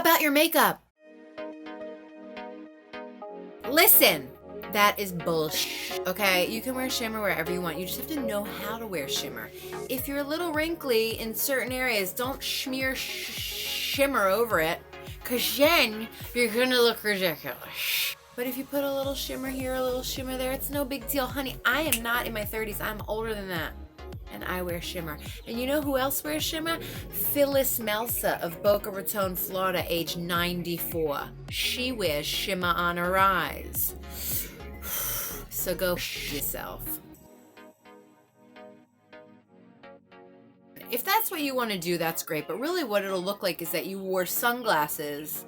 about your makeup. Listen, that is bullshit, okay? You can wear shimmer wherever you want. You just have to know how to wear shimmer. If you're a little wrinkly in certain areas, don't smear shimmer over it, because then you're gonna look ridiculous. But if you put a little shimmer here, a little shimmer there, it's no big deal. Honey, I am not in my 30s. I'm older than that. And I wear shimmer. And you know who else wears shimmer? Phyllis Melsa of Boca Raton, Florida, age 94. She wears shimmer on her eyes. So go yourself. If that's what you want to do, that's great. But really what it'll look like is that you wore sunglasses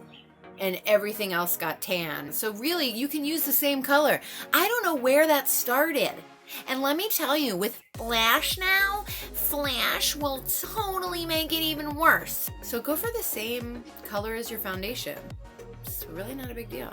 and everything else got tan. So really, you can use the same color. I don't know where that started. And let me tell you, with Flash now, Flash will totally make it even worse. So go for the same color as your foundation. It's really not a big deal.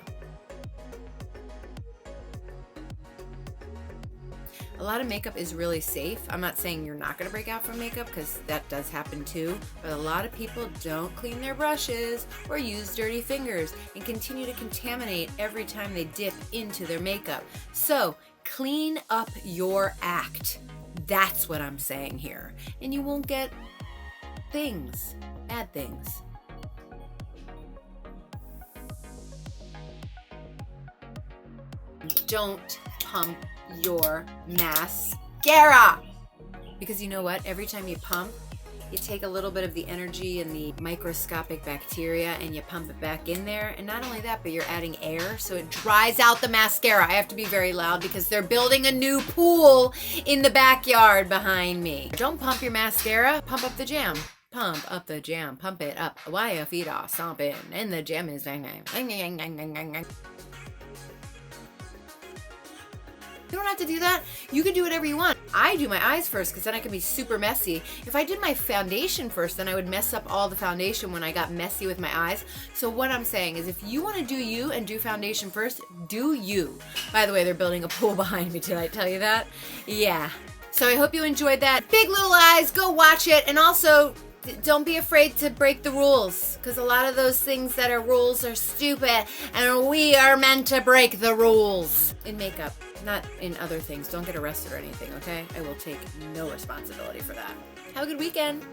A lot of makeup is really safe. I'm not saying you're not gonna break out from makeup, because that does happen too, but a lot of people don't clean their brushes or use dirty fingers and continue to contaminate every time they dip into their makeup. So clean up your act. That's what I'm saying here. And you won't get things, bad things. Don't pump your mascara. Because you know what? Every time you pump, you take a little bit of the energy and the microscopic bacteria and you pump it back in there. And not only that, but you're adding air, so it dries out the mascara. I have to be very loud because they're building a new pool in the backyard behind me. Don't pump your mascara, pump up the jam. Pump up the jam, pump it up. Why your feet are stomping and the jam is bang. You don't have to do that. You can do whatever you want. I do my eyes first because then I can be super messy. If I did my foundation first, then I would mess up all the foundation when I got messy with my eyes. So what I'm saying is, if you want to do you and do foundation first, do you. By the way, they're building a pool behind me. Did I tell you that? Yeah. So I hope you enjoyed that. Big Little Eyes, go watch it. And also, don't be afraid to break the rules, because a lot of those things that are rules are stupid, and we are meant to break the rules. In makeup, not in other things. Don't get arrested or anything, okay? I will take no responsibility for that. Have a good weekend.